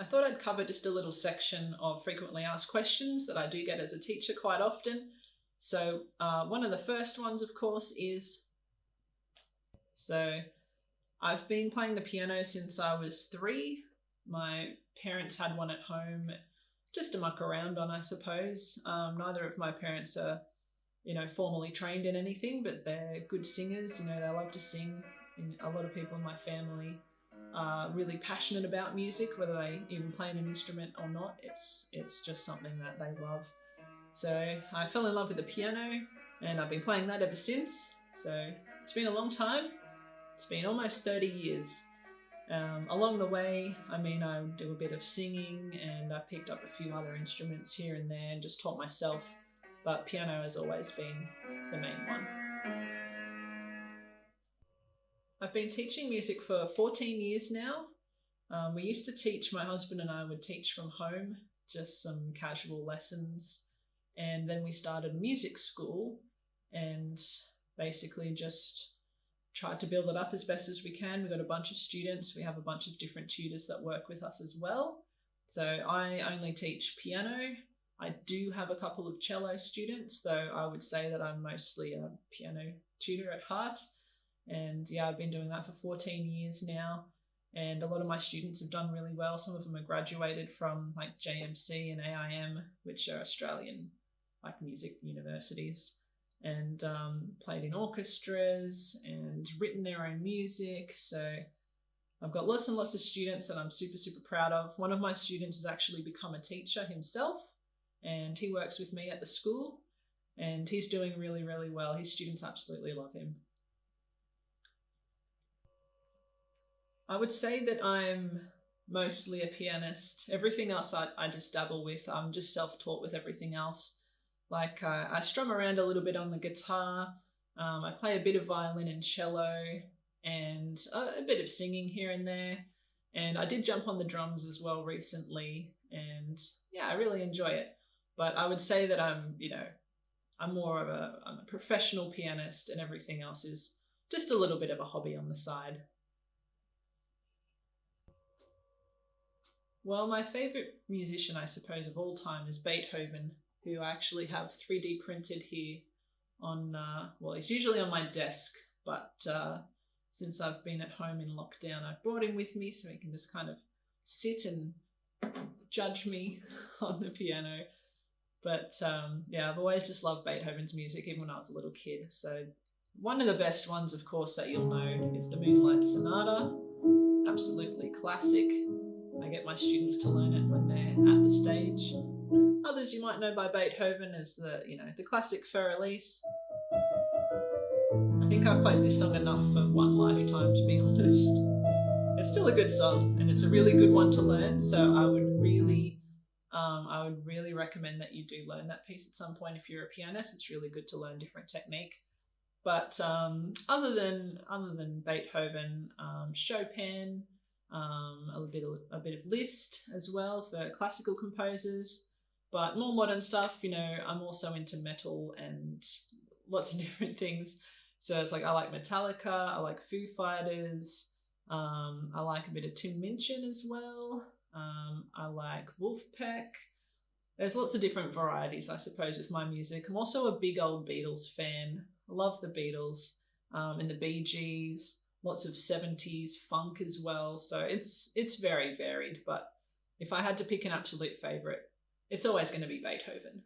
I thought I'd cover just a little section of frequently asked questions that I do get as a teacher quite often. So one of the first ones, of course, is, so I've been playing the piano since I was 3. My parents had one at home just to muck around on, I suppose. Neither of my parents are, formally trained in anything, but they're good singers. They love to sing. And a lot of people in my family are really passionate about music, whether they even play an instrument or not. It's just something that they love. So I fell in love with the piano, and I've been playing that ever since. So it's been a long time. It's been almost 30 years. Along the way, I would do a bit of singing, and I picked up a few other instruments here and there and just taught myself, but piano has always been the main one. I've been teaching music for 14 years now. We used to teach, my husband and I would teach from home, just some casual lessons, and then we started music school and basically just tried to build it up as best as we can. We've got a bunch of students. We have a bunch of different tutors that work with us as well. So I only teach piano. I do have a couple of cello students, though I would say that I'm mostly a piano tutor at heart. And yeah, I've been doing that for 14 years now. And a lot of my students have done really well. Some of them are graduated from like JMC and AIM, which are Australian music universities, and played in orchestras and written their own music. So I've got lots and lots of students that I'm super, super proud of. One of my students has actually become a teacher himself, and he works with me at the school, and he's doing really, really well. His students absolutely love him. I would say that I'm mostly a pianist. Everything else I just dabble with. I'm just self-taught with everything else. Like I strum around a little bit on the guitar. I play a bit of violin and cello, and a bit of singing here and there. And I did jump on the drums as well recently, and yeah, I really enjoy it. But I would say that I'm more of I'm a professional pianist, and everything else is just a little bit of a hobby on the side. Well, my favourite musician, I suppose, of all time is Beethoven, who I actually have 3D printed here on, he's usually on my desk, but since I've been at home in lockdown, I've brought him with me so he can just kind of sit and judge me on the piano. But yeah, I've always just loved Beethoven's music, even when I was a little kid. So one of the best ones, of course, that you'll know is the Moonlight Sonata. Absolutely classic. I get my students to learn it when they're at the stage. Others you might know by Beethoven as the classic Für Elise. I think I've played this song enough for one lifetime, to be honest. It's still a good song, and it's a really good one to learn, so I would really recommend that you do learn that piece at some point if you're a pianist. It's really good to learn different technique. But other than Beethoven, Chopin, a bit of Liszt as well for classical composers. But more modern stuff, I'm also into metal and lots of different things. So it's like I like Metallica, I like Foo Fighters, I like a bit of Tim Minchin as well. I like Wolfpack. There's lots of different varieties, I suppose, with my music. I'm also a big old Beatles fan. I love the Beatles and the Bee Gees. Lots of 70s funk as well. So it's very varied. But if I had to pick an absolute favourite, it's always going to be Beethoven.